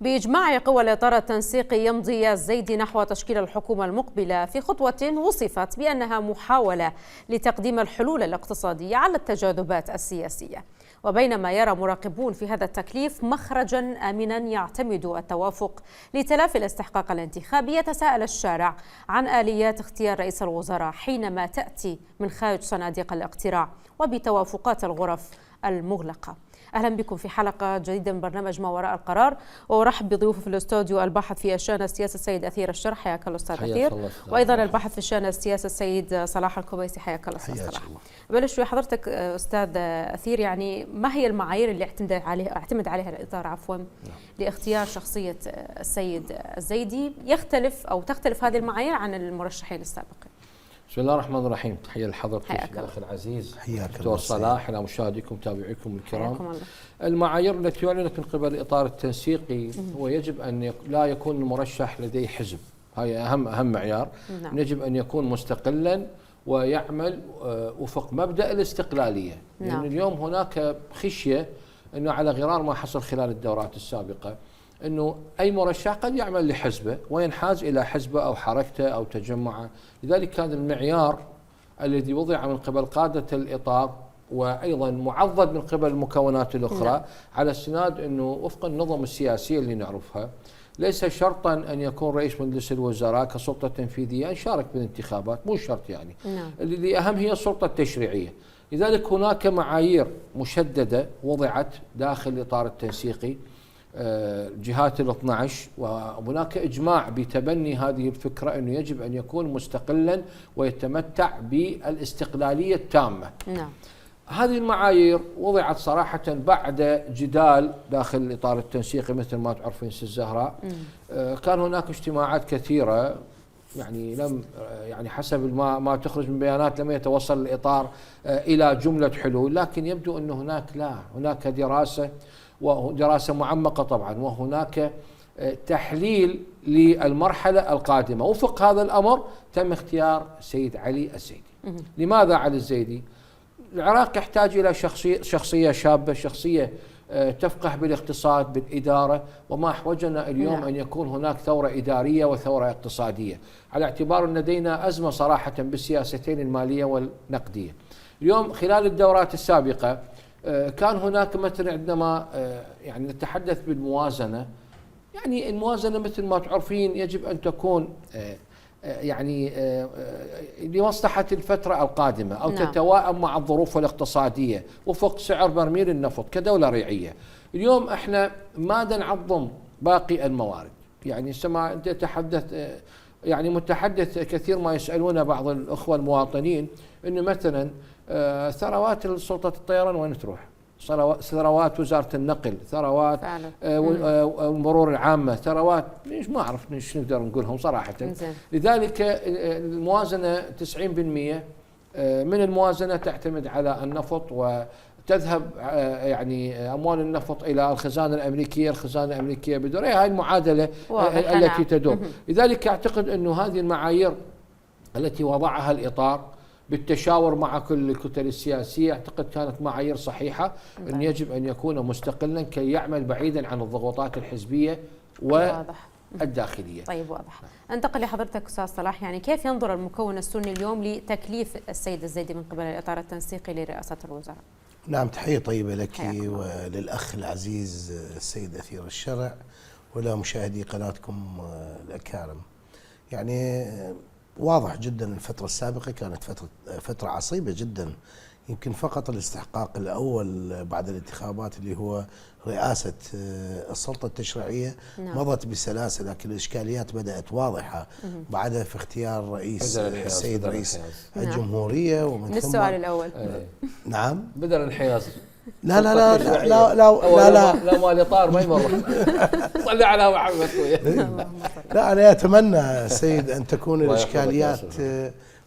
بإجماع قوى الإطار التنسيقي يمضي الزيدي نحو تشكيل الحكومة المقبلة في خطوة وصفت بأنها محاولة لتقديم الحلول الاقتصادية على التجاذبات السياسية. وبينما يرى مراقبون في هذا التكليف مخرجا آمنا يعتمد التوافق لتلافي الاستحقاق الانتخابي، يتساءل الشارع عن آليات اختيار رئيس الوزراء حينما تأتي من خارج صناديق الاقتراع وبتوافقات الغرف المغلقة. أهلا بكم في حلقة جديدة من برنامج ما وراء القرار، وأرحب بضيوفي في الاستوديو الباحث في الشأن السياسي السيد أثير الشر، حياك الله أستاذ أثير، وأيضا الباحث في الشأن السياسي السيد صلاح الكوبيسي، حياك الله أستاذ صلاح. بلش حضرتك أستاذ أثير، يعني ما هي المعايير اللي اعتمد عليها الإطار لاختيار شخصية السيد الزيدي؟ تختلف هذه المعايير عن المرشحين السابقين؟ بسم الله الرحمن الرحيم. تحية لحضرتك الأخ العزيز دكتور صلاح، إلى مشاهديكم ومتابعيكم الكرام. المعايير التي أعلنت من قبل الإطار التنسيقي هو يجب أن لا يكون المرشح لديه حزب، هاي أهم معيار. يجب أن يكون مستقلا ويعمل وفق مبدأ الاستقلالية، لأن اليوم هناك خشية أنه على غرار ما حصل خلال الدورات السابقة أنه أي مرشح قد يعمل لحزبه وينحاز إلى حزبه أو حركته أو تجمعه. لذلك كان المعيار الذي وضع من قبل قادة الإطار وأيضا معضد من قبل المكونات الأخرى على استناد أنه وفق النظم السياسية اللي نعرفها ليس شرطا أن يكون رئيس مجلس الوزراء كسلطة تنفيذية أن يشارك بالانتخابات، مو شرط يعني. اللي أهم هي السلطة التشريعية. لذلك هناك معايير مشددة وضعت داخل الإطار التنسيقي جهات ال 12، وهناك إجماع بتبني هذه الفكرة أنه يجب أن يكون مستقلا ويتمتع بالاستقلالية التامة. هذه المعايير وضعت صراحة بعد جدال داخل الإطار التنسيقي مثل ما تعرفين ست زهراء. كان هناك اجتماعات كثيرة، يعني حسب ما تخرج من بيانات لم يتوصل الإطار إلى جملة حلول، لكن يبدو أن هناك دراسة معمقة طبعا، وهناك تحليل للمرحلة القادمة. وفق هذا الأمر تم اختيار السيد علي الزيدي. لماذا علي الزيدي؟ العراق يحتاج إلى شخصية شابة، شخصية تفقه بالاقتصاد بالإدارة، وما أحوجنا اليوم أن يكون هناك ثورة إدارية وثورة اقتصادية، على اعتبار أن لدينا أزمة صراحة بالسياستين المالية والنقدية. اليوم خلال الدورات السابقة كان هناك مثلا عندما يعني نتحدث بالموازنة، يعني الموازنة مثل ما تعرفين يجب أن تكون يعني لمصلحة الفترة القادمة أو تتواءم مع الظروف الاقتصادية وفق سعر برميل النفط كدولة ريعية. اليوم احنا ماذا نعظم باقي الموارد؟ يعني سمع أنت تحدث، يعني متحدث كثير ما يسألون بعض الأخوة المواطنين أنه مثلا ثروات سلطة الطيران وين تروح؟ ثروات وزارة النقل، ثروات المرور العامة، ثروات ما أعرف ايش نقدر نقولهم صراحة. لذلك الموازنة 90% من الموازنة تعتمد على النفط، وتذهب يعني أموال النفط إلى الخزانة الأمريكية بدور. هاي المعادلة التي تدور. لذلك أعتقد أنه هذه المعايير التي وضعها الإطار بالتشاور مع كل الكتل السياسية أعتقد كانت معايير صحيحة، أن يجب أن يكون مستقلا كي يعمل بعيدا عن الضغوطات الحزبية والداخلية. طيب واضح. انتقل لحضرتك أستاذ صلاح، يعني كيف ينظر المكون السني اليوم لتكليف السيد الزيدي من قبل الإطار التنسيقي لرئاسة الوزراء؟ نعم، تحية طيبة لك وللأخ العزيز السيد أثير الشرع ولمشاهدي قناتكم الأكارم. يعني واضح جدا الفترة السابقة كانت فترة عصيبة جدا، يمكن فقط الاستحقاق الأول بعد الانتخابات اللي هو رئاسة السلطة التشريعية مضت بسلاسة، لكن الإشكاليات بدأت واضحة بعدها في اختيار رئيس السيد رئيس الجمهورية. ومن ثم السؤال الأول نعم بدأ الانحياز. لا لا لا لا لا لا لا لا ما الإطار ما يمر. صلي على محمد. لا أنا أتمنى سيد أن تكون الإشكاليات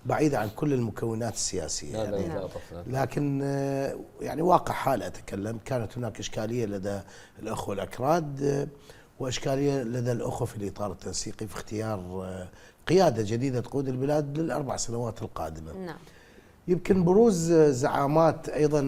بعيدة عن كل المكونات السياسية يعني. لكن يعني واقع حال أتكلم، كانت هناك إشكالية لدى الأخوة الأكراد وإشكالية لدى الأخوة في الإطار التنسيقي في اختيار قيادة جديدة تقود البلاد لل4 سنوات القادمة. يمكن بروز زعامات أيضا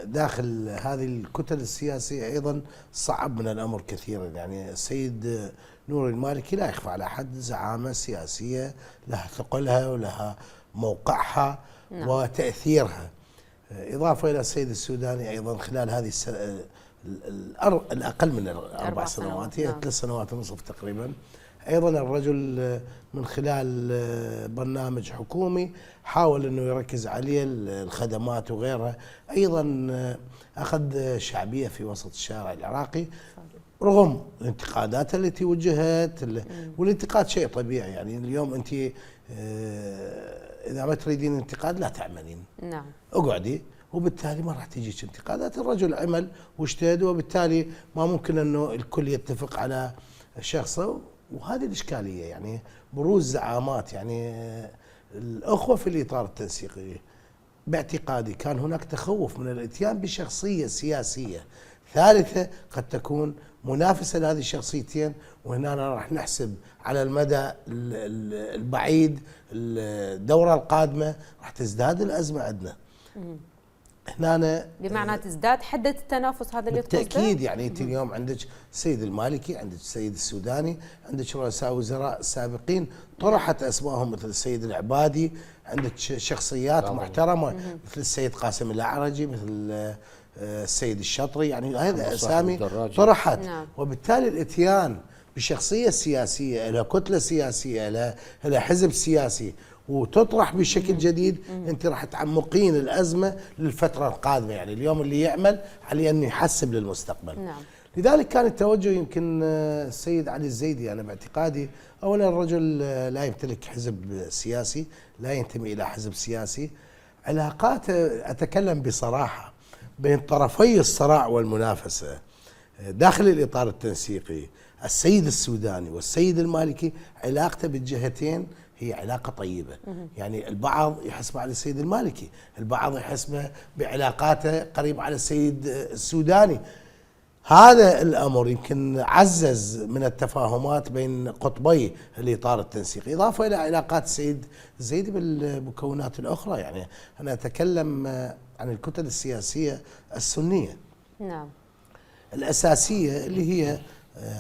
داخل هذه الكتل السياسية أيضا صعب من الأمر كثيرا. يعني السيد نور المالكي لا يخفى على أحد زعامة سياسية لها ثقلها ولها موقعها وتأثيرها. إضافة إلى السيد السوداني أيضا خلال هذه الأقل من 4 سنوات، هي 3 سنوات ونصف تقريبا، أيضا الرجل من خلال برنامج حكومي حاول أنه يركز عليه الخدمات وغيرها، أيضا أخذ شعبية في وسط الشارع العراقي رغم الانتقادات التي وجهت. والانتقاد شيء طبيعي، يعني اليوم أنت إذا ما تريدين انتقاد لا تعملين، نعم اقعدي، وبالتالي ما راح تجيك انتقادات. الرجل عمل واجتهد، وبالتالي ما ممكن أنه الكل يتفق على شخصه، وهذه الإشكالية. يعني بروز زعامات، يعني الأخوة في الإطار التنسيقي باعتقادي كان هناك تخوف من الاتيان بشخصية سياسية ثالثة قد تكون منافسة لهذه الشخصيتين، وهنا راح نحسب على المدى البعيد الدورة القادمة راح تزداد الأزمة عندنا. هنا بمعنى تزداد حدة التنافس، هذا اللي بالتأكيد. يعني أنت اليوم عندك السيد المالكي، عندك السيد السوداني، عندك رؤساء وزراء سابقين طرحت أسمائهم مثل السيد العبادي، عندك شخصيات محترمة مثل السيد قاسم الأعرجي، مثل السيد الشطري، يعني هذه أسامي طرحت. وبالتالي الاتيان بشخصية سياسية لها كتلة سياسية لها حزب سياسي وتطرح بشكل جديد، انت راح تعمقين الازمه للفتره القادمه. يعني اليوم اللي يعمل عليه انه يحسب للمستقبل. لذلك كان التوجه يمكن السيد علي الزيدي، انا باعتقادي اولا الرجل لا يمتلك حزب سياسي، لا ينتمي الى حزب سياسي. علاقاته اتكلم بصراحه بين طرفي الصراع والمنافسه داخل الاطار التنسيقي، السيد السوداني والسيد المالكي، علاقته بالجهتين هي علاقة طيبة. يعني البعض يحسبه على السيد المالكي، البعض يحسبه بعلاقاته قريب على السيد السوداني. هذا الأمر يمكن عزز من التفاهمات بين قطبي الإطار التنسيقي، إضافة إلى علاقات السيد الزيدي بالمكونات الأخرى. يعني أنا أتكلم عن الكتل السياسية السنية الأساسية اللي هي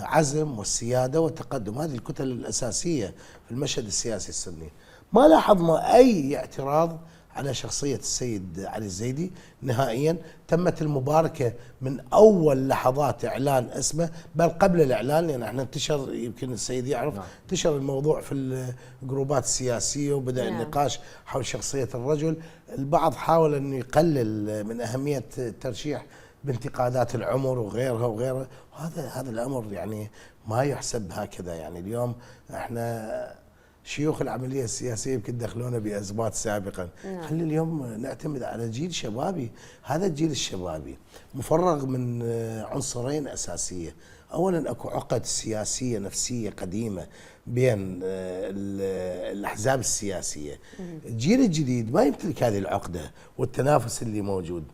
عزم والسيادة والتقدم، هذه الكتل الأساسية في المشهد السياسي السني. ما لاحظنا أي اعتراض على شخصية السيد علي الزيدي نهائيا. تمت المباركة من أول لحظات إعلان اسمه، بل قبل الإعلان، لأن احنا انتشر، يمكن السيد يعرف، انتشر الموضوع في الجروبات السياسية وبدأ النقاش حول شخصية الرجل. البعض حاول أن يقلل من أهمية الترشيح بانتقادات العمر وغيرها وغيرها، وهذا الامر يعني ما يحسب هكذا. يعني اليوم احنا شيوخ العمليه السياسيه يمكن دخلونا بازمات سابقا، خلي اليوم نعتمد على جيل شبابي. هذا الجيل الشبابي مفرغ من عنصرين اساسيه، اولا اكو عقد سياسيه نفسيه قديمه بين الاحزاب السياسيه. الجيل الجديد ما يمتلك هذه العقده والتنافس اللي موجود،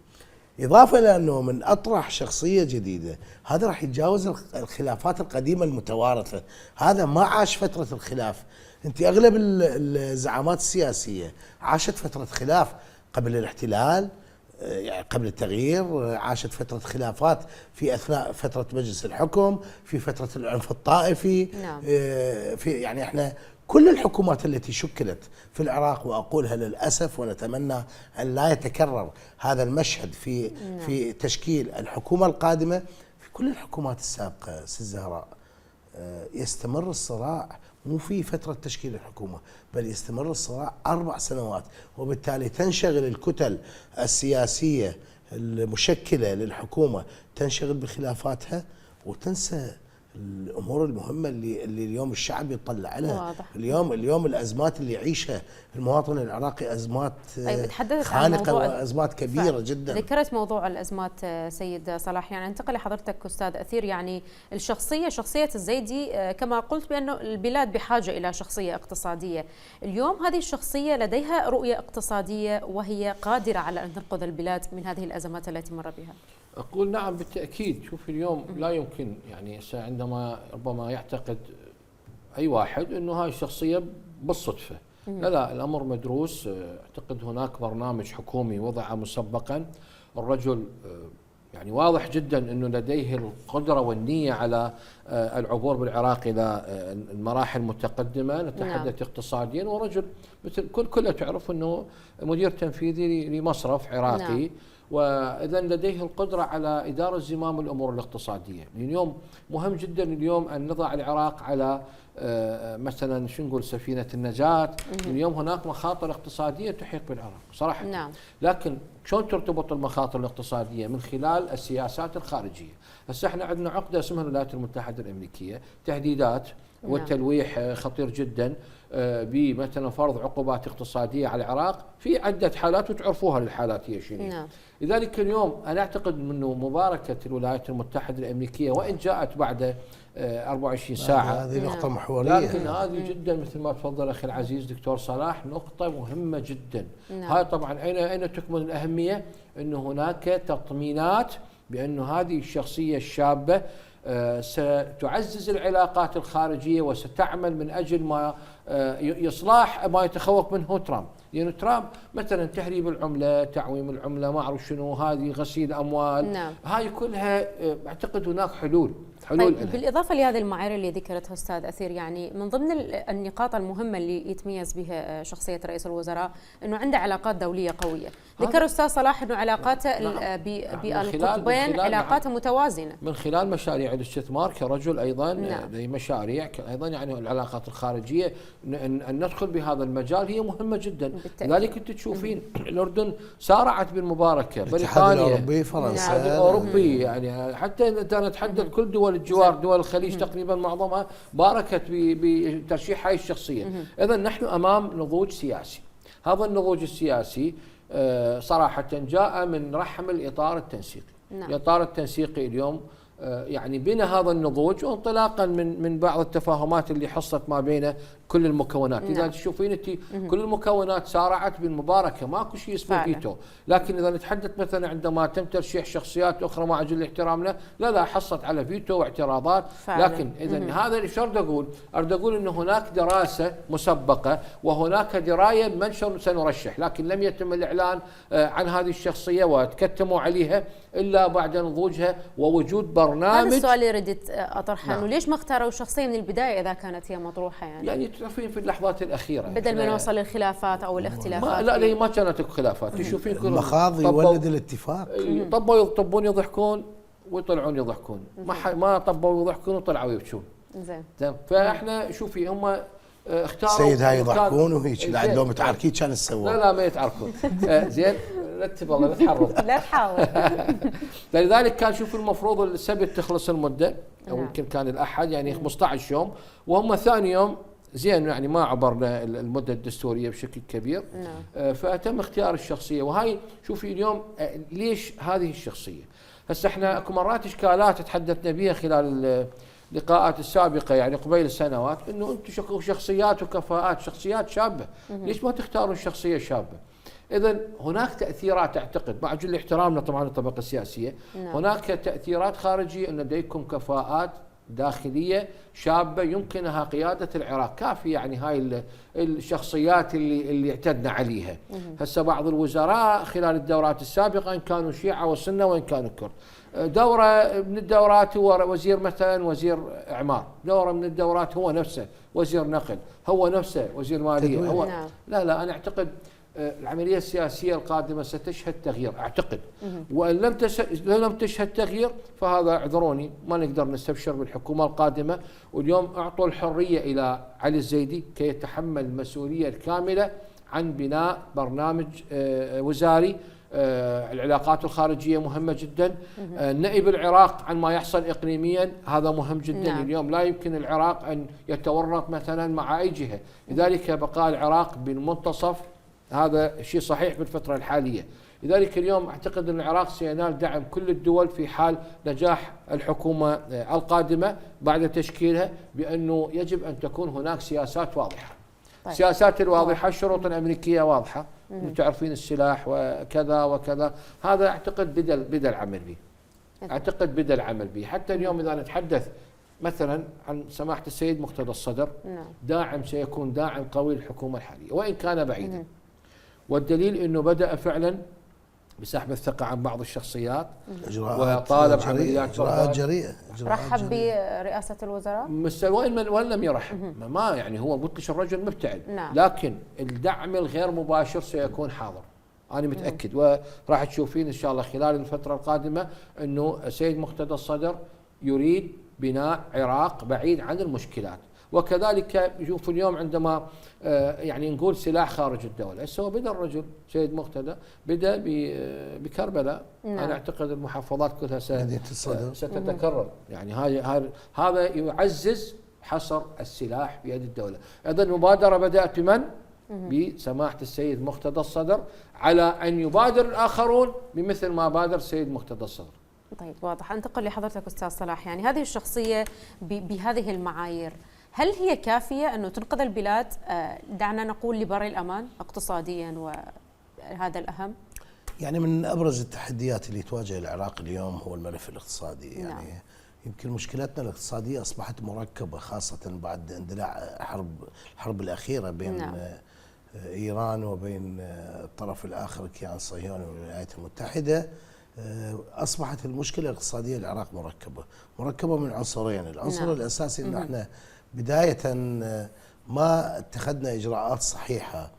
إضافة إلى أنه من أطرح شخصية جديدة، هذا راح يتجاوز الخلافات القديمة المتوارثة. هذا ما عاش فترة الخلاف. أنت أغلب الزعامات السياسية عاشت فترة خلاف قبل الاحتلال، يعني قبل التغيير، عاشت فترة خلافات في أثناء فترة مجلس الحكم، في فترة العنف الطائفي. في يعني احنا كل الحكومات التي شكلت في العراق، وأقولها للأسف ونتمنى أن لا يتكرر هذا المشهد في تشكيل الحكومة القادمة، في كل الحكومات السابقة ست زهراء يستمر الصراع، مو في فترة تشكيل الحكومة، بل يستمر الصراع 4 سنوات، وبالتالي تنشغل الكتل السياسية المشكلة للحكومة تنشغل بخلافاتها وتنسى الامور المهمه اللي اليوم الشعب يطلع لها. اليوم الازمات اللي يعيشها المواطن العراقي ازمات خانقه وازمات كبيره جدا. ذكرت موضوع الازمات سيد صلاح، يعني انتقل لحضرتك استاذ اثير. يعني شخصيه الزيدي كما قلت بانه البلاد بحاجه الى شخصيه اقتصاديه. اليوم هذه الشخصيه لديها رؤيه اقتصاديه وهي قادره على ان تنقذ البلاد من هذه الازمات التي مر بها. أقول نعم بالتأكيد. شوف اليوم لا يمكن، يعني عندما ربما يعتقد أي واحد أنه هاي الشخصية بالصدفة، لا الأمر مدروس. أعتقد هناك برنامج حكومي وضع مسبقا. الرجل يعني واضح جدا أنه لديه القدرة والنية على العبور بالعراق إلى المراحل المتقدمة. نتحدث اقتصاديا، ورجل مثل كلها تعرف أنه مدير تنفيذي لمصرف عراقي، وإذا لديه القدرة على إدارة زمام الأمور الاقتصادية. اليوم مهم جدا اليوم أن نضع العراق على مثلا شو نقول سفينة النجاة. اليوم هناك مخاطر اقتصادية تحيق بالعراق صراحة. لكن شلون ترتبط المخاطر الاقتصادية؟ من خلال السياسات الخارجية. هسه احنا عندنا عقدة اسمها الولايات المتحدة الأمريكية، تهديدات والتلويح خطير جدا بمثلا فرض عقوبات اقتصادية على العراق في عدة حالات، وتعرفوها الحالات هي شنو. لذلك اليوم أنا أعتقد أنه مباركة الولايات المتحدة الأمريكية وإن جاءت بعد 24 ساعة، هذه نقطة محورية، لكن هذه جدا مثل ما تفضل أخي العزيز دكتور صلاح نقطة مهمة جدا. هاي طبعا أين تكمن الأهمية؟ أنه هناك تطمينات بأنه هذه الشخصية الشابة ستعزز العلاقات الخارجية وستعمل من أجل ما إصلاح ما يتخوف منه ترامب. لأن ترامب مثلا تهريب العملة، تعويم العملة، ما أعرف شنو، هذه غسيل أموال، هاي كلها أعتقد هناك حلول. طيب بالإضافة لهذه المعايير اللي ذكرتها أستاذ أثير، يعني من ضمن النقاط المهمة اللي يتميز بها شخصية رئيس الوزراء أنه عنده علاقات دولية قوية. ذكر أستاذ صلاح أنه علاقاته بالقطبين علاقاته متوازنة من خلال مشاريع الاستثمار كرجل أيضا لمشاريع أيضا. يعني العلاقات الخارجية أن ندخل بهذا المجال هي مهمة جدا. لذلك أنت تشوفين الأردن سارعت بالمباركة، بريطانيا، الأوروبي، فرنسا، الأوروبي، يعني حتى إذا نتحدث كل دول الجوار دول الخليج تقريبا معظمها باركت بترشيح هاي الشخصية. إذا نحن أمام نضوج سياسي. هذا النضوج السياسي صراحة جاء من رحم الإطار التنسيقي. الإطار التنسيقي اليوم يعني بنى هذا النضوج وانطلاقا من بعض التفاهمات اللي حصلت ما بين كل المكونات. إذا تشوفين انت كل المكونات سارعت بالمباركة، ماكو شيء اسمه فيتو. لكن إذا نتحدث مثلا عندما تم ترشيح شخصيات أخرى مع جل احترامنا، لا حصلت على فيتو واعتراضات. لكن إذا هذا شو أريد أقول؟ أريد أقول أنه هناك دراسة مسبقة وهناك دراية من سنرشح، لكن لم يتم الإعلان عن هذه الشخصية وتكتموا عليها إلا بعد نضوجها ووجود برنامج. هذا السؤال اللي ردت أطرحه، أنه ليش ما اختاروا شخصية من البداية إذا كانت هي مطروحة؟ يعني تعرفين في اللحظات الأخيرة بدل ما نوصل للخلافات أو الاختلافات. لا ما كانت خلافات. تشوفين كل المخاض يولد الاتفاق. يطبون يضحكون ويطلعون يضحكون، ما طبوا يضحكون وطلعوا يبكون. زين. فاحنا شوفي هم اختاروا سيد هاي يضحكون وهيك بعد لو متعاركين كان السوا. لا ما يتعاركون. زين رتب الله لا تحرض. لا تحاول. لذلك كان شوف المفروض السبت تخلص المدة او يمكن كان الأحد، يعني 15 يوم، وهم ثاني يوم زين يعني ما عبرنا المدة الدستورية بشكل كبير. فتم اختيار الشخصية. وهاي شوفي اليوم ليش هذه الشخصية. هسه احنا اكو مرات اشكالات تحدثنا بها خلال اللقاءات السابقة يعني قبيل السنوات، انه انتم شخصيات وكفاءات، شخصيات شابة، ليش ما تختارون شخصية شابة؟ إذن هناك تأثيرات أعتقد مع جل احترامنا طبعا الطبقة السياسية، هناك تأثيرات خارجية، أن لديكم كفاءات داخلية شابة يمكنها قيادة العراق كافي. يعني هاي الشخصيات اللي اعتدنا عليها. هسه بعض الوزراء خلال الدورات السابقة إن كانوا شيعة وسنة وإن كانوا كرد، دورة من الدورات هو وزير مثلا وزير إعمار، دورة من الدورات هو نفسه وزير نقل، هو نفسه وزير مالية. هو لا أنا أعتقد العملية السياسية القادمة ستشهد تغيير أعتقد. وإن لم تشهد تغيير فهذا اعذروني ما نقدر نستبشر بالحكومة القادمة. واليوم أعطوا الحرية إلى علي الزيدي كي يتحمل المسؤولية الكاملة عن بناء برنامج وزاري. العلاقات الخارجية مهمة جدا. نائب العراق عن ما يحصل إقليميا هذا مهم جدا. اليوم لا يمكن العراق أن يتورط مثلا مع أي جهة، لذلك بقاء العراق بالمنتصف هذا شيء صحيح بالفترة الحالية. لذلك اليوم أعتقد أن العراق سينال دعم كل الدول في حال نجاح الحكومة القادمة بعد تشكيلها، بأنه يجب أن تكون هناك سياسات واضحة. السياسات الواضحة، الشروط الأمريكية واضحة، تعرفين السلاح وكذا وكذا. هذا أعتقد بدأ العمل به. أعتقد بدأ العمل به. حتى اليوم إذا نتحدث مثلا عن سماحة السيد مقتدى الصدر داعم سيكون داعم قوي للحكومة الحالية وإن كان بعيدا، والدليل أنه بدأ فعلا بسحب الثقة عن بعض الشخصيات وطالب إجراءات جريئة. رحب برئاسة الوزراء وإن لم يرحب ما يعني هو قلت الرجل مبتعد، لكن الدعم الغير مباشر سيكون حاضر، أنا متأكد. وراح تشوفين إن شاء الله خلال الفترة القادمة أنه السيد مقتدى الصدر يريد بناء عراق بعيد عن المشكلات. وكذلك يشوف اليوم عندما يعني نقول سلاح خارج الدولة، هو بدأ الرجل سيد مقتدى بدأ بكربلاء. أنا أعتقد المحافظات كلها ستتكرر، يعني هذا يعزز حصر السلاح بيد الدولة. أيضا المبادرة بدأت بمن؟ بسماحة السيد مقتدى الصدر، على أن يبادر الآخرون بمثل ما بادر السيد مقتدى الصدر. طيب واضح. أنتقل لحضرتك أستاذ صلاح، يعني هذه الشخصية بهذه المعايير هل هي كافية أنه تنقذ البلاد، دعنا نقول لبر الأمان اقتصاديا وهذا الأهم؟ يعني من أبرز التحديات اللي تواجه العراق اليوم هو الملف الاقتصادي. يعني يمكن مشكلتنا الاقتصادية أصبحت مركبة، خاصة بعد اندلاع الحرب الأخيرة بين إيران وبين الطرف الآخر الكيان الصهيوني والولايات المتحدة. أصبحت المشكلة الاقتصادية العراق مركبة من عنصرين. العنصر الأساسي أن احنا بداية ما اتخذنا إجراءات صحيحة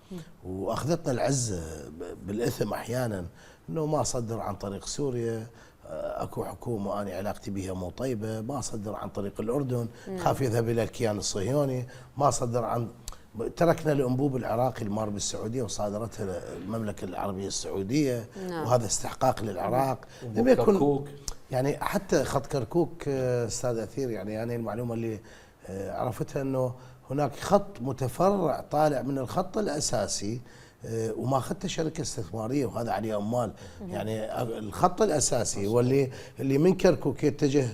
وأخذتنا العزة بالإثم أحيانا، أنه ما صدر عن طريق سوريا، أكو حكومة أنا علاقتي بها مو طيبة، ما صدر عن طريق الأردن خاف يذهب إلى الكيان الصهيوني، ما صدر عن تركنا الأنبوب العراقي المار بالسعودية وصادرتها المملكة العربية السعودية، وهذا استحقاق للعراق. لم يكن يعني حتى خط كركوك أستاذ أثير، يعني المعلومة اللي عرفتها أنه هناك خط متفرع طالع من الخط الأساسي وما أخذته شركة استثمارية وهذا عليه أموال. يعني الخط الأساسي واللي من كركوك يتجه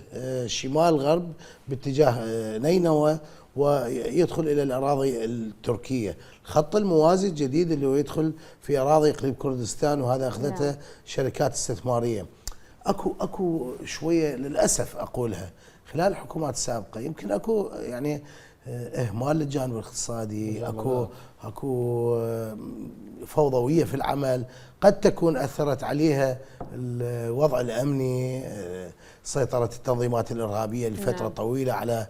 شمال غرب باتجاه نينوى ويدخل إلى الأراضي التركية. الخط الموازي الجديد اللي هو يدخل في أراضي إقليم كردستان وهذا أخذته شركات استثمارية. أكو شوية للأسف أقولها خلال الحكومات السابقة يمكن أكو يعني إهمال للجانب الاقتصادي، أكو فوضوية في العمل قد تكون أثرت عليها الوضع الأمني، سيطرة التنظيمات الإرهابية لفترة طويلة على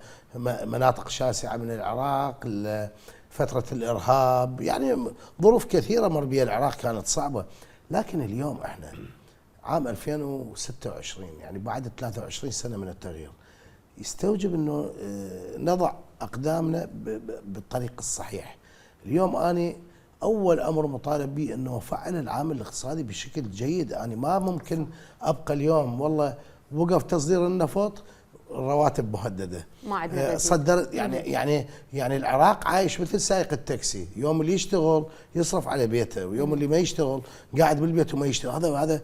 مناطق شاسعة من العراق، فترة الإرهاب، يعني ظروف كثيرة مر بها العراق كانت صعبة. لكن اليوم احنا عام 2026 يعني بعد 23 سنة من التغيير، يستوجب انه نضع اقدامنا بالطريق الصحيح. اليوم انا اول امر مطالب به انه افعل العامل الاقتصادي بشكل جيد. انا ما ممكن ابقى اليوم والله وقف تصدير النفط رواتب مهدده ما عندنا صدر يعني العراق عايش مثل سائق التاكسي، يوم اللي يشتغل يصرف على بيته ويوم اللي ما يشتغل قاعد بالبيت وما يشتغل. هذا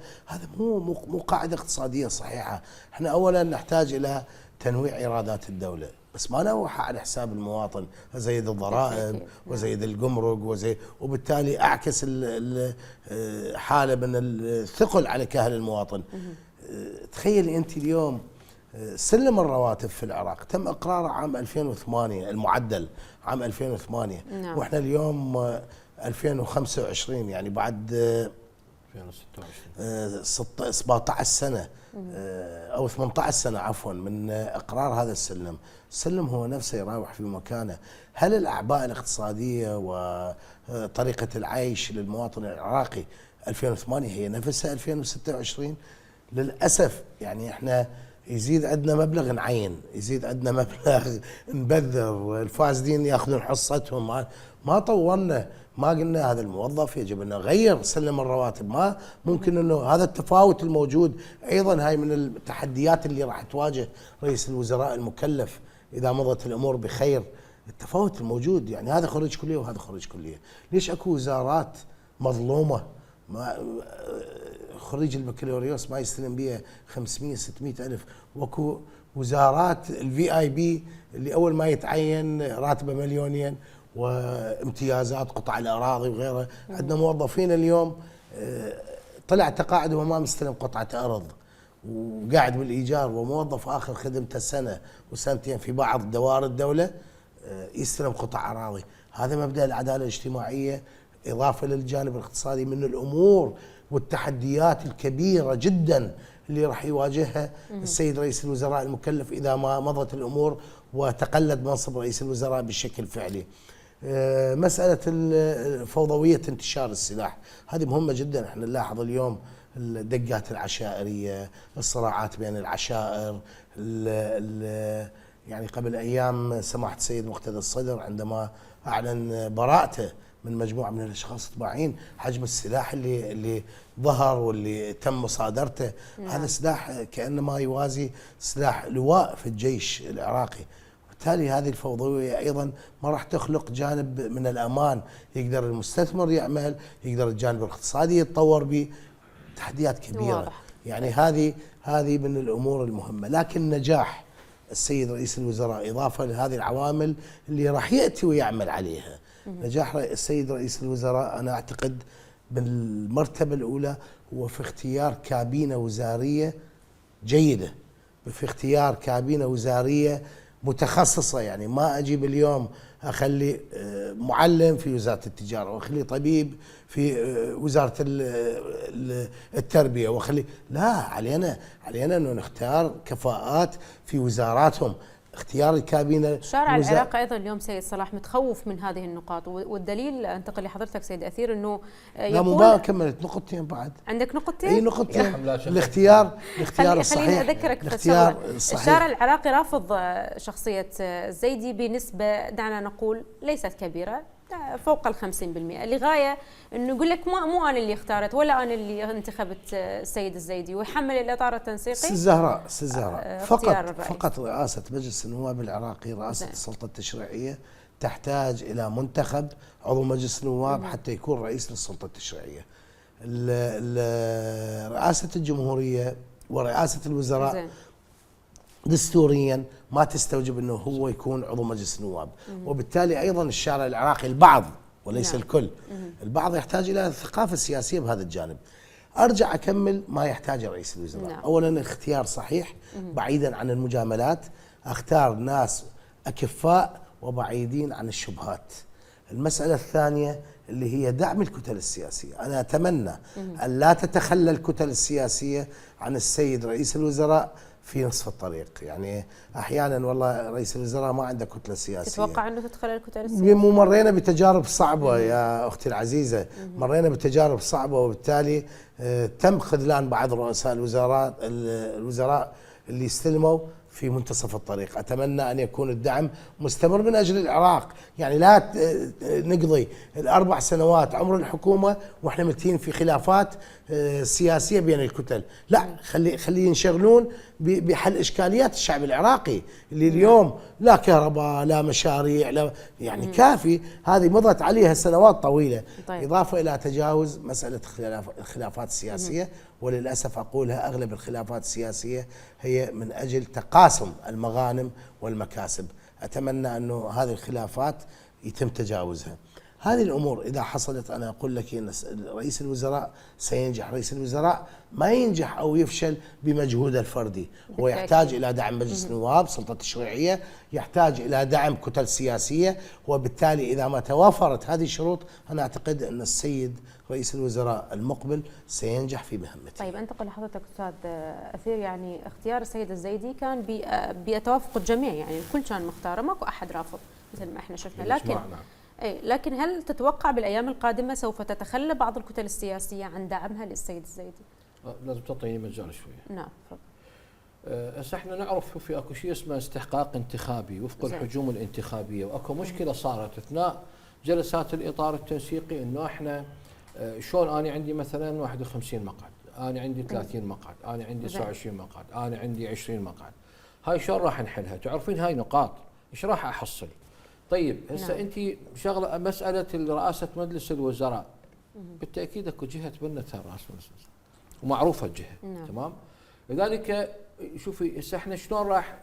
مو قاعده اقتصاديه صحيحه. احنا اولا نحتاج الى تنويع ايرادات الدوله، بس ما نوعها على حساب المواطن، ازيد الضرائب وزيد الجمرك وبالتالي اعكس حاله من الثقل على كاهل المواطن. تخيلي انت اليوم سلم الرواتب في العراق تم اقراره عام 2008 المعدل عام 2008 واحنا اليوم 2025 يعني بعد 2026 17 سنه او 18 سنه عفوا من اقرار هذا السلم هو نفسه يراوح في مكانه. هل الاعباء الاقتصاديه وطريقه العيش للمواطن العراقي 2008 هي نفسها 2026؟ للاسف يعني احنا يزيد عندنا مبلغ نعين، يزيد عندنا مبلغ نبذر، والفاسدين ياخذون حصتهم. ما طولنا، ما قلنا هذا الموظف يجب ان نغير سلم الرواتب. ما ممكن انه هذا التفاوت الموجود ايضا هاي من التحديات اللي راح تواجه رئيس الوزراء المكلف اذا مضت الامور بخير. التفاوت الموجود يعني هذا خريج كليه وهذا خريج كليه. ليش اكو وزارات مظلومه خريج البكالوريوس ما يستلم بها 500 600 ألف، واكو وزارات الفي اي بي اللي اول ما يتعين راتبه مليونين وامتيازات قطع الاراضي وغيرها. عندنا موظفين اليوم طلع تقاعد وما مستلم قطعه ارض، وقاعد بالايجار وموظف اخر خدمته سنه وسنتين في بعض دوائر الدوله يستلم قطع اراضي. هذا مبدا العداله الاجتماعيه اضافه للجانب الاقتصادي من الامور والتحديات الكبيره جدا اللي راح يواجهها السيد رئيس الوزراء المكلف اذا ما مضت الامور وتقلد منصب رئيس الوزراء بشكل فعلي. مساله فوضويه انتشار السلاح هذه مهمه جدا. احنا نلاحظ اليوم الدقات العشائريه، الصراعات بين العشائر. يعني قبل ايام سماحه السيد مقتدى الصدر عندما اعلن براءته من مجموعه من الاشخاص الطباعين، حجم السلاح اللي ظهر واللي تم مصادرته هذا سلاح كانما يوازي سلاح لواء في الجيش العراقي. بالتالي هذه الفوضويه ايضا ما راح تخلق جانب من الامان يقدر المستثمر يعمل، يقدر الجانب الاقتصادي يتطور به. تحديات كبيره واضح. يعني هذه من الامور المهمه. لكن نجاح السيد رئيس الوزراء اضافه لهذه العوامل اللي راح ياتي ويعمل عليها. نجاح السيد رئيس الوزراء انا اعتقد بالمرتبه الاولى هو في اختيار كابينه وزاريه جيده، في اختيار كابينه وزاريه متخصصه. يعني ما اجيب اليوم اخلي معلم في وزاره التجاره واخلي طبيب في وزاره التربيه واخلي لا، علينا انه نختار كفاءات في وزاراتهم. اختيار الكابينه. الشارع العراقي ايضا اليوم سيد صلاح متخوف من هذه النقاط، والدليل انتقل لحضرتك سيد اثير انه لا ما كملت نقطتين بعد. عندك نقطتين؟ اي نقطتين. الاختيار الصحيح. خليني اذكرك الاختيار الصحيح. الشارع العراقي رافض شخصيه الزيدي بنسبه دعنا نقول ليست كبيره، فوق ال 50%، لغايه انه يقول لك مو انا اللي اختارت ولا انا اللي انتخبت السيد الزيدي، ويحمل الاطار التنسيقي. سي الزهراء فقط رئاسه مجلس النواب العراقي، رئاسه السلطه التشريعيه تحتاج الى منتخب عضو مجلس النواب حتى يكون رئيس للسلطه التشريعيه. رئاسه الجمهوريه ورئاسه الوزراء دستوريا ما تستوجب انه هو يكون عضو مجلس النواب، وبالتالي ايضا الشارع العراقي البعض وليس الكل، البعض يحتاج الى الثقافه السياسيه بهذا الجانب. ارجع اكمل ما يحتاجه رئيس الوزراء. اولا اختيار صحيح بعيدا عن المجاملات، اختار ناس اكفاء وبعيدين عن الشبهات. المساله الثانيه اللي هي دعم الكتل السياسيه، انا اتمنى ان لا تتخلى الكتل السياسيه عن السيد رئيس الوزراء في نصف الطريق. يعني احيانا والله رئيس الوزراء ما عنده كتله سياسيه. تتوقع انه تدخل الكتل السياسيه؟ مرينا بتجارب صعبه يا اختي العزيزه، مرينا بتجارب صعبه، وبالتالي تم خذلان بعض رؤساء الوزراء اللي استلموا في منتصف الطريق. أتمنى أن يكون الدعم مستمر من أجل العراق. يعني لا نقضي ال4 سنوات عمر الحكومة وإحنا ملتين في خلافات سياسية بين الكتل. لا، خلي ينشغلون بحل إشكاليات الشعب العراقي اللي اليوم لا كهرباء لا مشاريع لا، يعني كافي. هذه مضت عليها سنوات طويلة. طيب. إضافة إلى تجاوز مسألة الخلافات السياسية، وللأسف أقولها أغلب الخلافات السياسية هي من أجل تقاسم المغانم والمكاسب. أتمنى أنه هذه الخلافات يتم تجاوزها. هذه الأمور إذا حصلت أنا أقول لك أن رئيس الوزراء سينجح. رئيس الوزراء ما ينجح أو يفشل بمجهوده الفردي، هو يحتاج إلى دعم مجلس النواب، سلطة تشريعية، يحتاج إلى دعم كتل سياسية، وبالتالي إذا ما توافرت هذه الشروط أنا أعتقد أن السيد رئيس الوزراء المقبل سينجح في مهمته. طيب انتقل لحضرتك أستاذ أثير، يعني اختيار السيد الزيدي كان بتوافق الجميع، يعني الكل كان مختاره، ماكو أحد رافض مثل ما احنا شفنا. لكن هل تتوقع بالأيام القادمة سوف تتخلى بعض الكتل السياسية عن دعمها للسيد الزيدي؟ لازم تعطيني مجال شوية. نعم هسه احنا نعرف في اكو شيء اسمه استحقاق انتخابي وفق الحجوم الانتخابية، واكو مشكلة صارت اثناء جلسات الإطار التنسيقي انه احنا شلون انا عندي مثلا 51 مقعد، انا عندي 30 مقعد، انا عندي 29 مقعد، انا عندي 20 مقعد. هاي شلون راح نحلها؟ تعرفين هاي نقاط ايش راح احصل؟ طيب هسه انت شغله مساله رئاسه مجلس الوزراء، بالتاكيد اكو جهه تبنتها رئاسه مجلس الوزراء ومعروفه الجهه. تمام؟ لذلك شوفي هسه احنا شلون راح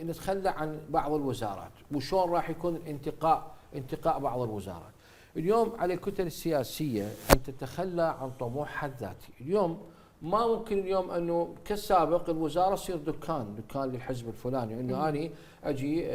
نتخلى عن بعض الوزارات، وشلون راح يكون انتقاء بعض الوزارات. اليوم على الكتل السياسيه ان تتخلى عن طموحها الذاتي. اليوم ما ممكن اليوم انه كالسابق الوزاره تصير دكان للحزب الفلاني، انه اني اجي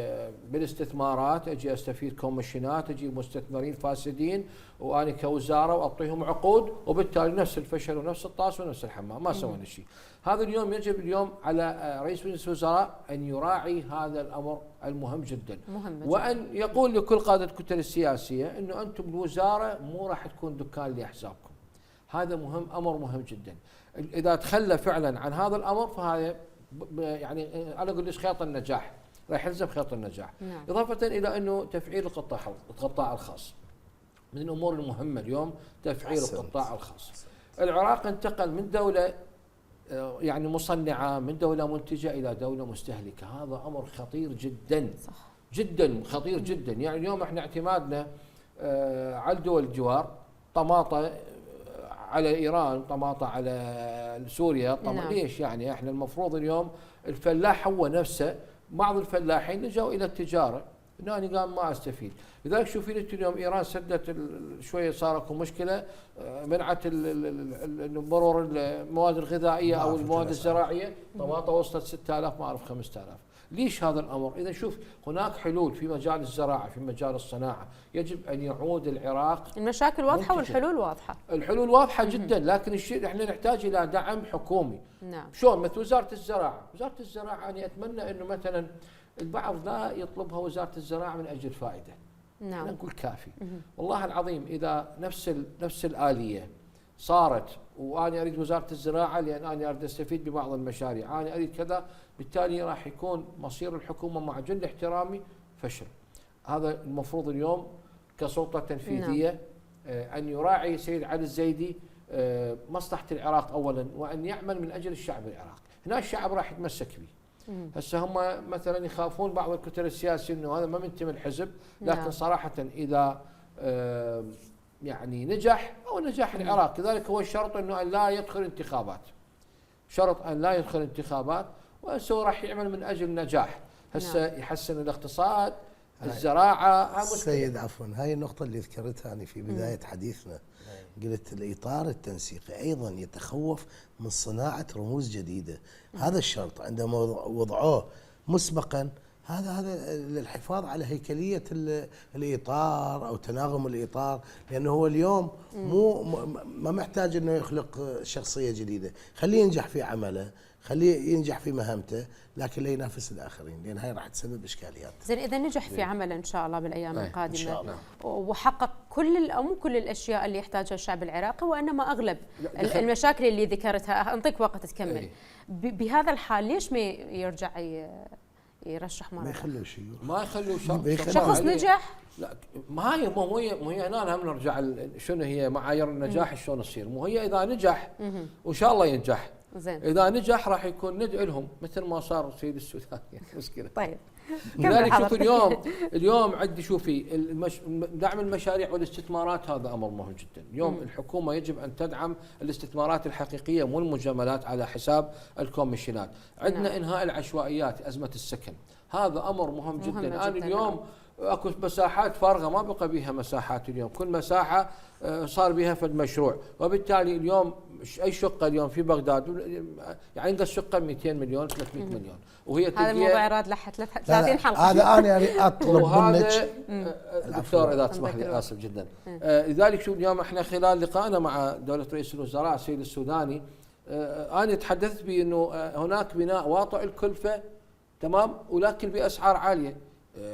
بالاستثمارات اجي استفيد كوميشنات، اجي مستثمرين فاسدين واني كوزاره واعطيهم عقود، وبالتالي نفس الفشل ونفس الطاس ونفس الحمام، ما سوينا شيء. هذا اليوم يجب اليوم على رئيس مجلس الوزراء ان يراعي هذا الامر المهم جدا، وان يقول لكل قاده الكتل السياسيه انه انتم الوزاره مو راح تكون دكان لاحزابكم. هذا امر مهم جدا. اذا تخلى فعلا عن هذا الامر فهذا يعني انا اقول ليش خيط النجاح، راح يلزم خيط النجاح. نعم. اضافه الى انه تفعيل القطاع الخاص من الامور المهمه اليوم، تفعيل القطاع الخاص. العراق انتقل من دوله يعني مصنعه، من دوله منتجه الى دوله مستهلكه، هذا امر خطير جدا. صح. جدا خطير جدا. يعني اليوم احنا اعتمادنا على دول الجوار، طماطه على ايران، طماطه على سوريا، ليش؟ يعني احنا المفروض اليوم الفلاح هو نفسه، بعض الفلاحين لجوا الى التجاره، اني قام ما استفيد. لذلك شوفي انت اليوم ايران سدت شويه، صار اكو مشكله، منعت مرور المواد الغذائيه او المواد الزراعيه، طماطه وصلت 6000 ما اعرف 5000. ليش هذا الامر؟ اذا شوف هناك حلول في مجال الزراعه، في مجال الصناعه، يجب ان يعود العراق. المشاكل واضحه والحلول واضحه. الحلول واضحه جدا، لكن الشيء احنا نحتاج الى دعم حكومي. نعم. شلون؟ مثل وزاره الزراعه، وزاره الزراعه انا اتمنى انه مثلا البعض لا يطلبها وزاره الزراعه من اجل فائده. نعم. نقول كافي. والله العظيم اذا نفس الاليه صارت، وانا اريد وزاره الزراعه لان انا اريد استفيد ببعض المشاريع، انا اريد كذا، بالتالي راح يكون مصير الحكومه مع جل احترامي فشل. هذا المفروض اليوم كسلطه تنفيذيه ان يراعي سيد علي الزيدي مصلحه العراق اولا، وان يعمل من اجل الشعب العراقي. هنا الشعب راح يتمسك به. هسه هم مثلا يخافون بعض الكتل السياسيه انه هذا ما منتمي الحزب، لكن صراحه اذا يعني نجح او نجاح العراق، كذلك هو الشرط انه ان لا يدخل انتخابات. شرط ان لا يدخل انتخابات، وهسه راح يعمل من اجل النجاح. هسه يحسن الاقتصاد، الزراعه. سيد عفوا، هاي النقطه اللي ذكرتها أنا في بدايه حديثنا، قلت الاطار التنسيقي ايضا يتخوف من صناعه رموز جديده. هذا الشرط عندما وضعوه مسبقا، هذا للحفاظ على هيكليه الاطار او تناغم الاطار، لانه هو اليوم ما محتاج انه يخلق شخصيه جديده، خليه ينجح في عمله، خليه ينجح في مهمته، لكن لا ينافس الاخرين، لان هاي راح تسبب اشكاليات. زين، اذا نجح في عمله ان شاء الله بالايام القادمه إن شاء الله، وحقق مو كل الاشياء اللي يحتاجها الشعب العراقي، وانما اغلب المشاكل اللي ذكرتها، انطيك وقت تكمل. بهذا الحال ليش ما يرجع يرشح مرة؟ ما يخلوه شخص نجح. لا، ما هي هنا هم نرجع شنو هي معايير النجاح شلون تصير. مو هي اذا نجح وان شاء الله ينجح، زين، اذا نجح راح يكون ندعي لهم مثل ما صار سيد السودان. يعني مشكله. طيب، لذلك شوف اليوم عندي شوفي دعم المشاريع والاستثمارات، هذا امر مهم جدا. اليوم الحكومه يجب ان تدعم الاستثمارات الحقيقيه مو المجاملات على حساب الكوميشنات. عندنا انهاء العشوائيات، ازمه السكن، هذا امر مهم جدا. انا اليوم اكو مساحات فارغه ما بقى بها مساحات، اليوم كل مساحه صار بها فد مشروع، وبالتالي اليوم اي شقه اليوم في بغداد يعني ينقص شقه 200 مليون 300 مليون، وهي هذا الموضوع يراد له 30 حلقه. هذا انا اطلب منك دكتور اذا تسمح لي، اسف جدا. لذلك شوف اليوم احنا خلال لقائنا مع دوله رئيس الوزراء السيد السوداني، انا تحدثت بانه هناك بناء واطئ الكلفه، تمام، ولكن باسعار عاليه.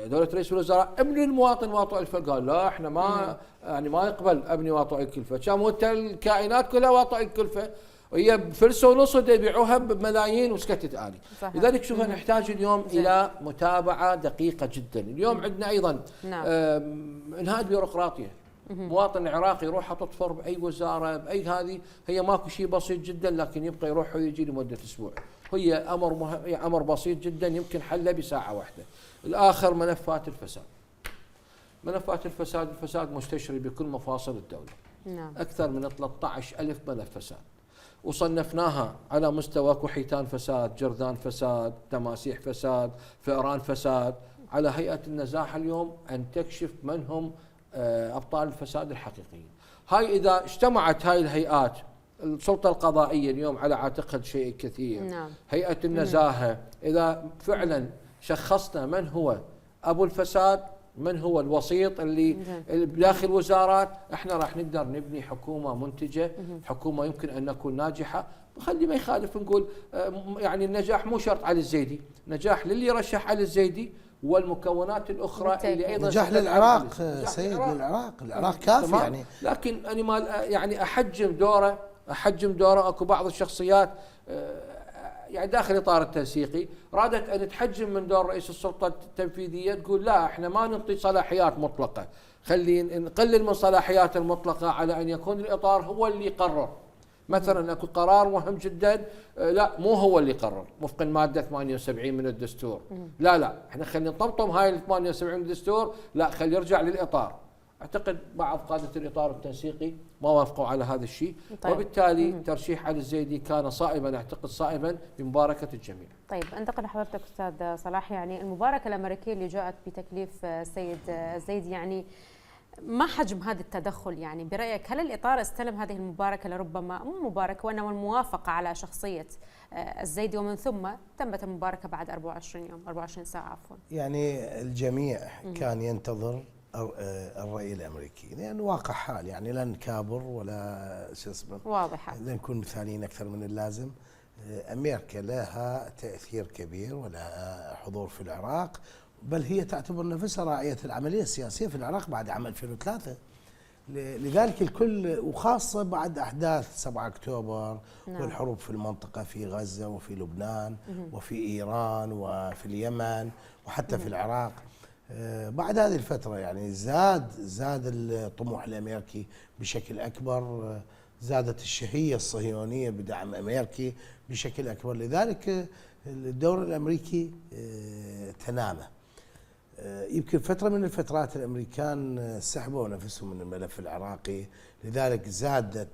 دولة رئيس الوزراء ابن المواطن واطئ الكلفة، قال لا احنا ما يعني ما يقبل ابني واطئ الكلفة، كان انت الكائنات كلها واطئ الكلفة، وهي بفلسه ونص يبيعوها بملايين وسكتت آلي. لذلك شوف نحتاج اليوم الى متابعة دقيقة جدا. اليوم عندنا ايضا انهاء البيروقراطية. مواطن عراقي يروح تطفر باي وزارة باي هذه، هي ماكو شيء بسيط جدا، لكن يبقى يروح ويجي لمدة اسبوع. هي امر بسيط جدا يمكن حله بساعة واحدة. الآخر ملفات الفساد. ملفات الفساد مستشري بكل مفاصل الدولة. نعم. أكثر من 13,000 ملف فساد، وصنفناها على مستوى كحيتان فساد، جرذان فساد، تماسيح فساد، فئران فساد، على هيئة النزاهة اليوم أن تكشف من هم أبطال الفساد الحقيقيين. هاي إذا اجتمعت هاي الهيئات السلطة القضائية اليوم على عاتقها شيء كثير. نعم. هيئة النزاهة، إذا فعلا شخصنا من هو أبو الفساد، من هو الوسيط اللي داخل وزارات، احنا راح نقدر نبني حكومة منتجة، حكومة يمكن أن نكون ناجحة. خلي ما يخالف نقول يعني النجاح مو شرط علي الزيدي، نجاح للي رشح علي الزيدي والمكونات الأخرى اللي أيضا نجاح للعراق سيد، العراق كافي يعني. لكن أنا ما يعني أحجم دوره أكو بعض الشخصيات يعني داخل إطار التنسيقي رادت أن تحجم من دور رئيس السلطة التنفيذية، تقول لا احنا ما نعطي صلاحيات مطلقة، خلي نقلل من صلاحيات المطلقة على أن يكون الإطار هو اللي يقرر. مثلا اكو قرار مهم جدا، لا مو هو اللي يقرر وفق الماده 78 من الدستور، لا احنا خلينا نطمطم هاي ال 78 من الدستور، لا خلي يرجع للاطار. اعتقد بعض قاده الاطار التنسيقي ما وافقوا على هذا الشيء. طيب. وبالتالي ترشيح علي الزيدي كان صائبا، اعتقد صائبا بمباركه الجميع. طيب انتقل لحضرتك استاذ صلاح، يعني المباركه الامريكيه اللي جاءت بتكليف السيد الزيدي، يعني ما حجم هذا التدخل؟ يعني برأيك هل الإطار استلم هذه المباركة لربما مو مباركة وإنما الموافقة على شخصية الزيدي، ومن ثم تمت المباركة بعد 24 يوم 24 ساعة عفوا؟ يعني الجميع كان ينتظر الرأي الأمريكي، لأن واقع حال يعني لا نكابر ولا شو اسمه، واضحة، لا نكون مثاليين أكثر من اللازم. أمريكا لها تأثير كبير ولها حضور في العراق، بل هي تعتبر نفسها راعية العملية السياسية في العراق بعد عام 2003. لذلك الكل، وخاصة بعد أحداث 7 أكتوبر والحروب في المنطقة في غزة وفي لبنان وفي إيران وفي اليمن وحتى في العراق، بعد هذه الفترة يعني زاد الطموح الأمريكي بشكل أكبر، زادت الشهية الصهيونية بدعم أمريكي بشكل أكبر. لذلك الدور الأمريكي تنامى. يمكن فترة من الفترات الأمريكان سحبوا نفسهم من الملف العراقي، لذلك زاد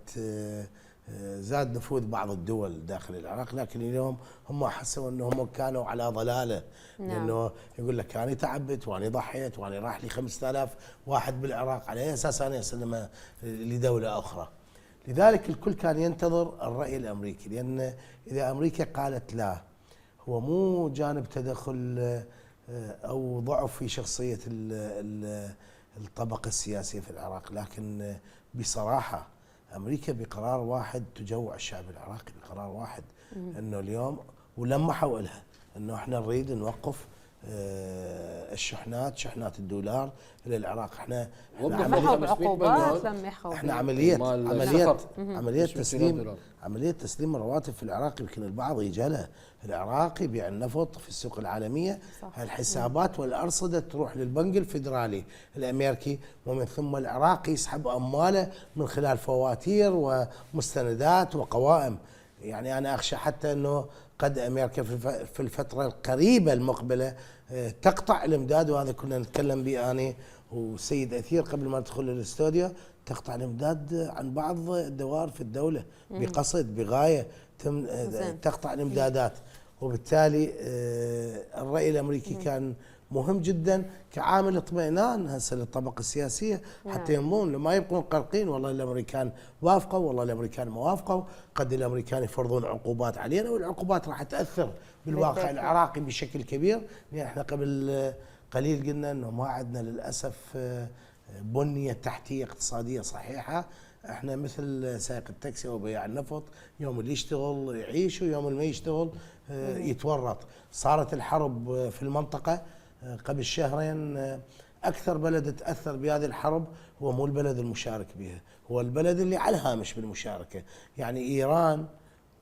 نفوذ بعض الدول داخل العراق، لكن اليوم هم حسوا أنهم كانوا على ضلالة. لأنه يقول لك أنا تعبت وأنا ضحيت وأنا راح لي 5000 واحد بالعراق، على أي أساس أنا أسلمها لدولة أخرى؟ لذلك الكل كان ينتظر الرأي الأمريكي، لأن إذا أمريكا قالت لا، هو مو جانب تدخل أو ضعف في شخصية الطبقة السياسية في العراق، لكن بصراحة أمريكا بقرار واحد تجوع الشعب العراقي، بقرار واحد أنه اليوم ولمحوا لها أنه احنا نريد نوقف شحنات الدولار الى العراق. احنا عمليه تسليم الرواتب في العراق، يمكن البعض يجهلها. العراق يبيع النفط في السوق العالميه، الحسابات والارصده تروح للبنك الفيدرالي الامريكي، ومن ثم العراقي يسحب امواله من خلال فواتير ومستندات وقوائم. يعني انا اخشى حتى انه قد امريكا في الفتره القريبه المقبله تقطع الامداد، وهذا كنا نتكلم به انا والسيد اثير قبل ما ندخل الاستوديو، تقطع الامداد عن بعض الدوائر في الدوله بقصد بغايه تقطع الامدادات. وبالتالي الراي الامريكي كان مهم جدا كعامل اطمئنان هسه للطبقه السياسيه، حتى يمضون ما يبقون قلقين والله الامريكان وافقوا والله الامريكان ما وافقوا، قد الامريكان يفرضون عقوبات علينا، والعقوبات راح تاثر بالواقع العراقي بشكل كبير. يعني احنا قبل قليل قلنا انه ما عندنا للاسف بنيه تحتيه اقتصاديه صحيحه، احنا مثل سائق التاكسي او بياع النفط، يوم اللي يشتغل يعيش ويوم اللي ما يشتغل يتورط. صارت الحرب في المنطقه قبل شهرين، اكثر بلد تاثر بهذه الحرب هو مو البلد المشارك بها، هو البلد اللي على الهامش بالمشاركه، يعني ايران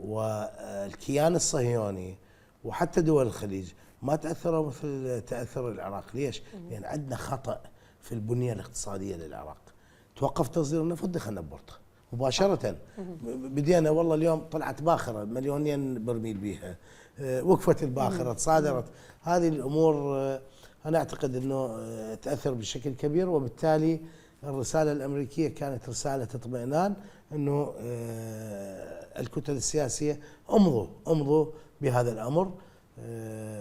والكيان الصهيوني وحتى دول الخليج ما تاثروا مثل تاثر العراق. ليش؟ لان عندنا خطا في البنيه الاقتصاديه للعراق. توقف تصدير النفط، دخلنا بورطه مباشره، بدينا والله اليوم طلعت باخره 2,000,000 برميل بيها، وقفت الباخره، تصادرت. هذه الامور انا اعتقد انه تاثر بشكل كبير، وبالتالي الرساله الامريكيه كانت رساله اطمئنان انه الكتل السياسيه امضوا بهذا الامر.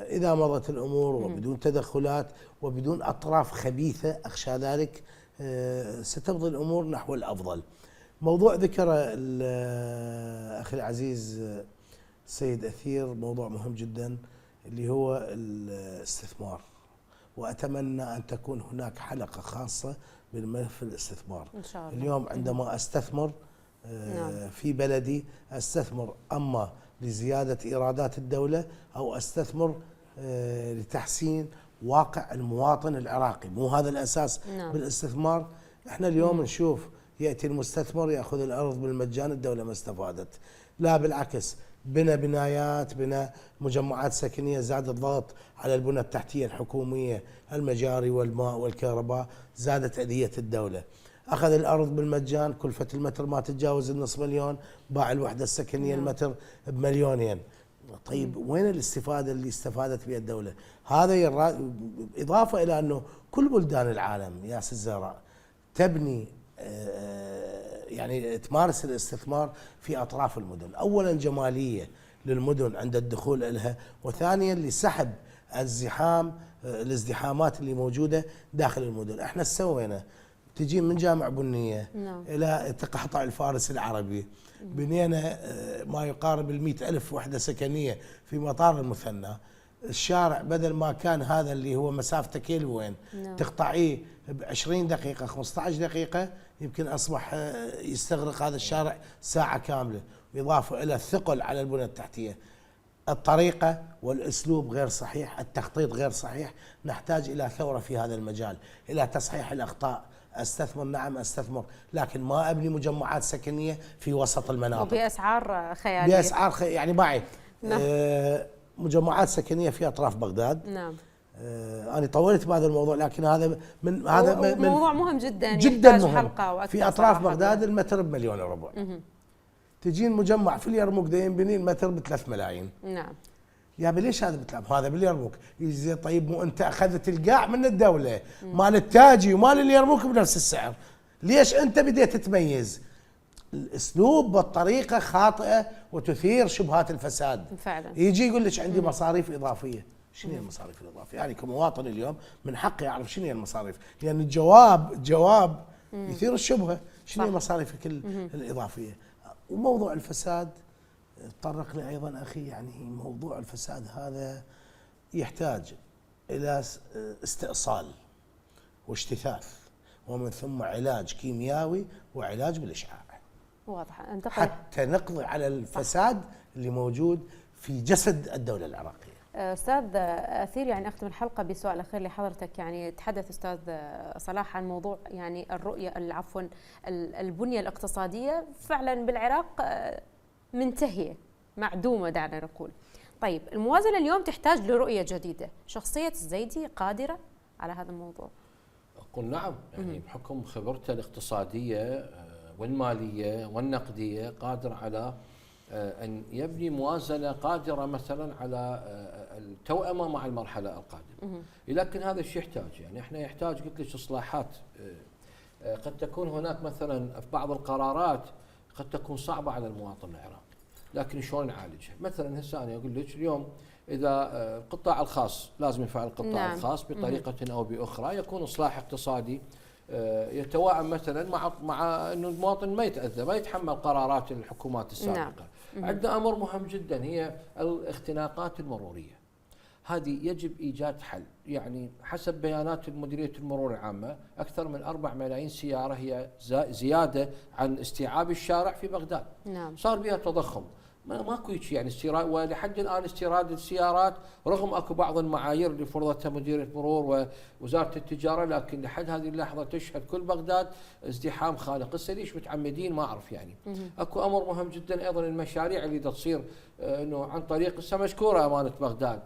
اذا مضت الامور وبدون تدخلات وبدون اطراف خبيثه، اخشى ذلك ستمضي الامور نحو الافضل. موضوع ذكره اخي العزيز السيد أثير موضوع مهم جدا، اللي هو الاستثمار، وأتمنى أن تكون هناك حلقة خاصة بالملف الاستثمار إن شاء الله. اليوم عندما أستثمر في بلدي، أستثمر أما لزيادة إيرادات الدولة أو أستثمر لتحسين واقع المواطن العراقي، مو هذا الأساس بالاستثمار. احنا اليوم نشوف يأتي المستثمر يأخذ الأرض بالمجان، الدولة ما استفادت، لا بالعكس، بنى بنايات، بنى مجمعات سكنية، زاد الضغط على البنى التحتية الحكومية، المجاري والماء والكهرباء، زادت أذية الدولة. أخذ الأرض بالمجان، كلفة المتر ما تتجاوز النصف مليون، باع الوحدة السكنية المتر ب2 مليون. طيب وين الاستفادة اللي استفادت بها الدولة؟ هذا إضافة إلى أنه كل بلدان العالم يا سي الزهراء تبني يعني تمارس الاستثمار في أطراف المدن، أولا جمالية للمدن عند الدخول لها، وثانيا لسحب الازدحامات اللي موجودة داخل المدن. احنا سوينا تجي من جامع بنية إلى تقاطع الفارس العربي، بنينا ما يقارب 100,000 وحدة سكنية في مطار المثنى. الشارع بدل ما كان هذا اللي هو مسافته كيلوين تقطعيه ب20 دقيقة 15 دقيقة، يمكن أصبح يستغرق هذا الشارع ساعة كاملة، إضافة إلى الثقل على البنى التحتية. الطريقة والأسلوب غير صحيح، التخطيط غير صحيح، نحتاج إلى ثورة في هذا المجال، إلى تصحيح الأخطاء. أستثمر، نعم أستثمر، لكن ما أبني مجمعات سكنية في وسط المناطق وبأسعار خيالية، بأسعار يعني معي مجمعات سكنية في أطراف بغداد. نعم. أنا طولت بهذا الموضوع، لكن هذا من موضوع مهم جدا جدا مهم. حلقة في أطراف بغداد المتر ب1.4 مليون. تجين مجمع في اليرموك دا ينبني المتر ب3 ملايين. نعم. يا ليش هذا بتلعب؟ هذا باليرموك. طيب مو أنت أخذت القاع من الدولة، مال التاجي ومال اليرموك بنفس السعر، ليش أنت بديت تتميز؟ الأسلوب والطريقة خاطئة وتثير شبهات الفساد فعلا. يجي يقول لك عندي مصاريف إضافية. شنو هي المصاريف الإضافية؟ يعني كمواطن اليوم من حقي أعرف شنو هي المصاريف، لأن يعني الجواب يثير الشبهة. شنو هي المصاريف الإضافية؟ وموضوع الفساد تطرق لي أيضا أخي، يعني موضوع الفساد هذا يحتاج إلى استئصال واجتثاث، ومن ثم علاج كيميائي وعلاج بالإشعاع، واضح، حتى نقضي على الفساد اللي موجود في جسد الدولة العراقية. أستاذ أثير، يعني أختم الحلقة بسؤال أخير لحضرتك. يعني تحدث أستاذ صلاح عن موضوع يعني الرؤية عفوا البنية الاقتصادية فعلا بالعراق منتهية، معدومة دعنا نقول. طيب الموازنة اليوم تحتاج لرؤية جديدة، شخصية الزيدي قادرة على هذا الموضوع؟ أقول نعم، يعني بحكم خبرته الاقتصادية والمالية والنقدية قادر على أن يبني موازنة قادرة مثلا على التوأمة مع المرحلة القادمة. لكن هذا الشيء يحتاج، يعني احنا يحتاج قلت لك إصلاحات. قد تكون هناك مثلا في بعض القرارات قد تكون صعبة على المواطن العراقي، لكن شلون نعالجها؟ مثلا هسه أنا أقول لك اليوم إذا القطاع الخاص لازم يفعل القطاع الخاص بطريقة أو بأخرى، يكون إصلاح اقتصادي يتوائم مثلا مع انه المواطن ما يتاذى، ما يتحمل قرارات الحكومات السابقه. عندنا امر مهم جدا هي الاختناقات المروريه. هذه يجب ايجاد حل، يعني حسب بيانات مديريه المرور العامه اكثر من 4 ملايين سياره هي زياده عن استيعاب الشارع في بغداد. صار بها تضخم، ماكو شيء يعني استيراد، ولحد الان استيراد السيارات رغم اكو بعض المعايير اللي فرضتها مديريه المرور ووزاره التجاره، لكن لحد هذه اللحظه تشهد كل بغداد ازدحام خانق. هسه ليش متعمدين ما اعرف يعني. اكو امر مهم جدا ايضا، المشاريع اللي تصير انه عن طريق هسه مشكوره امانه بغداد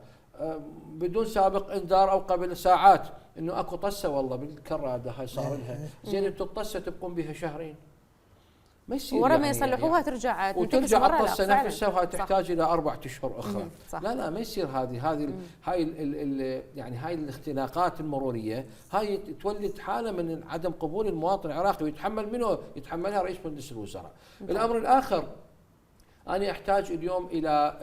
بدون سابق انذار او قبل ساعات انه اكو طسه والله بالكراده هاي صار لها، زين انتم الطسه تبقون بها شهرين ما يصير، ورا ما يصلحوها يعني ترجع الطسه نفسها وهي تحتاج الى 4 أشهر اخرى. لا ما يصير. هاي الاختناقات المروريه هاي تولد حاله من عدم قبول المواطن العراقي، ويتحمل منه يتحملها رئيس مجلس الوزراء. الامر الاخر، انا احتاج اليوم الى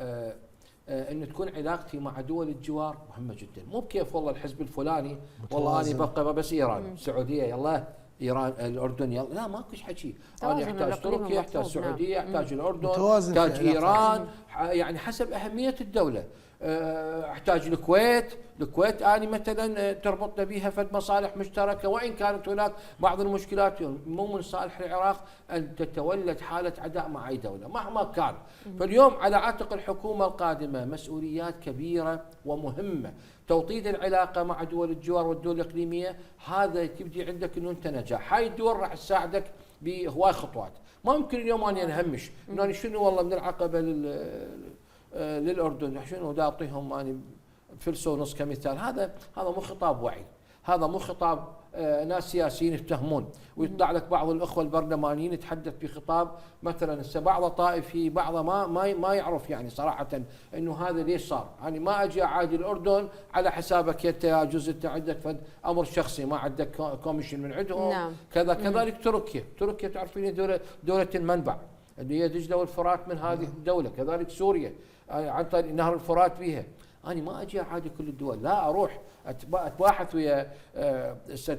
ان تكون علاقتي مع دول الجوار مهمه جدا، مو بكيف والله الحزب الفلاني والله انا بقى بس ايران السعوديه يلا ايران الاردن يلا، لا ماكوش حكي. انا يحتاج تركيا، يحتاج السعوديه، يحتاج الاردن، يحتاج ايران، يعني حسب اهميه الدوله. احتاج الكويت اني مثلا تربطنا بها فد مصالح مشتركه، وان كانت هناك بعض المشكلات مو من صالح العراق ان تتولد حاله عداء مع اي دوله مهما كان. فاليوم على عاتق الحكومه القادمه مسؤوليات كبيره ومهمه، توطيد العلاقه مع دول الجوار والدول الاقليميه، هذا تبدي عندك انه انت نجاح. هاي الدول راح تساعدك بهواي خطوات. ما ممكن اليوم اني انهمش انه انا شنو والله من العقبه للاردن شنو دا اعطيهم اني فلس ونص كمثال. هذا مو خطاب وعي، هذا مو خطاب ناس سياسيين يفتهمون. ويطلع لك بعض الاخوه البرلمانيين يتحدث بخطاب مثلا هسه بعضه طائفي بعضه ما يعرف يعني صراحه انه هذا ليش صار. يعني ما اجي اعادي الاردن على حسابك انت يا جزء انت عندك امر شخصي ما عندك كوميشن من عندهم. نعم. كذلك تركيا تعرفين دوله المنبع اللي هي دجله والفرات من هذه الدوله، كذلك سوريا عن طريق نهر الفرات بها. أنا ما أجي أعادي كل الدول، لا أروح أتباحث ويا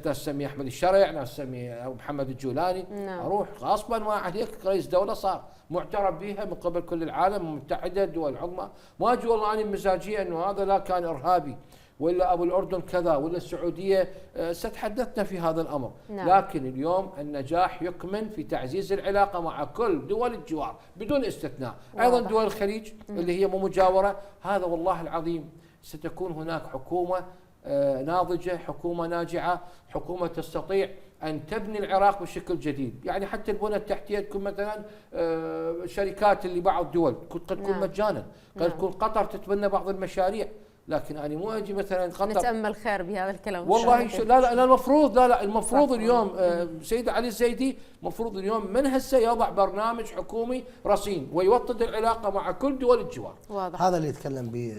ناس سمي أحمد الشرع، ناس سمي محمد الجولاني. نعم. أروح غصبا ما عليك رئيس دولة صار معترف بها من قبل كل العالم المتحدة الدول العظمى. ما أجي والله أنا مزاجية أنه هذا لا كان إرهابي ولا أبو الأردن كذا ولا السعودية. ستحدثنا في هذا الأمر. نعم. لكن اليوم النجاح يكمن في تعزيز العلاقة مع كل دول الجوار بدون استثناء. أيضا دول الخليج اللي هي مجاورة. هذا والله العظيم ستكون هناك حكومة ناضجة، حكومة ناجعة، حكومة تستطيع أن تبني العراق بشكل جديد. يعني حتى البنى التحتية تكون مثلا شركات اللي بعض الدول قد تكون مجانا، قد تكون قطر تتبنى بعض المشاريع. لكن أنا مو أجي مثلا قطر نتأمل خير بهذا الكلام والله لا المفروض اليوم سيد علي الزيدي المفروض اليوم من هسه يضع برنامج حكومي رصين ويوطد العلاقة مع كل دول الجوار. واضح. هذا اللي يتكلم به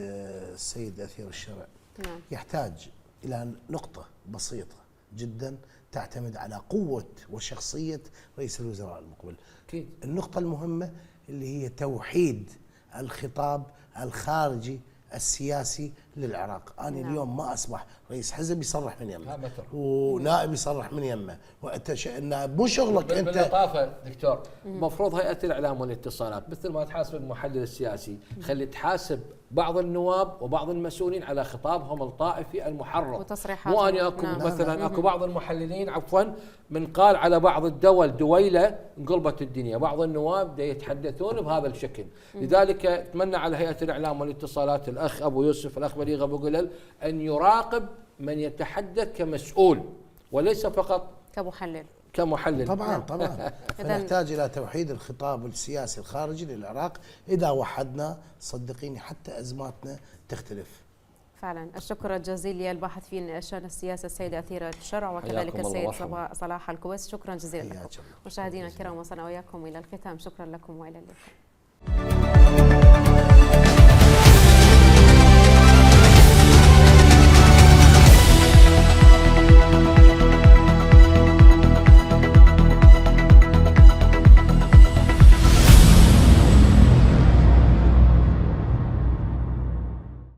السيد أثير الشرع. نعم. يحتاج إلى نقطة بسيطة جدا تعتمد على قوة وشخصية رئيس الوزراء المقبل. أكيد. النقطة المهمة اللي هي توحيد الخطاب الخارجي السياسي للعراق. أنا نعم. اليوم ما أصبح رئيس حزب يصرح من يمه ونائب يصرح من يمه، وأنت مو شغلك أنت. بالإضافة دكتور المفروض هيئة الإعلام والاتصالات مثل ما تحاسب المحلل السياسي خلي تحاسب بعض النواب وبعض المسؤولين على خطابهم الطائفي المحرض. وتصريحات. مو أنا أكو مثلا أكو بعض المحللين من قال على بعض الدول دويلة انقلبت الدنيا، بعض النواب يتحدثون بهذا الشكل. لذلك اتمنى على هيئة الإعلام والاتصالات الأخ أبو يوسف الأخ بليغ أبو قلل أن يراقب من يتحدث كمسؤول وليس فقط كمحلل. طبعا فنحتاج إلى توحيد الخطاب السياسي الخارجي للعراق. إذا وحدنا صدقيني حتى أزماتنا تختلف. فعلا. الشكر الجزيل للباحث في شأن السياسة السيد أثير الشرع وكذلك السيد صلاح الكويس. شكرا جزيلا لكم. مشاهدينا الكرام وصلنا وإياكم إلى الختام. شكرا لكم وإلى اللقاء.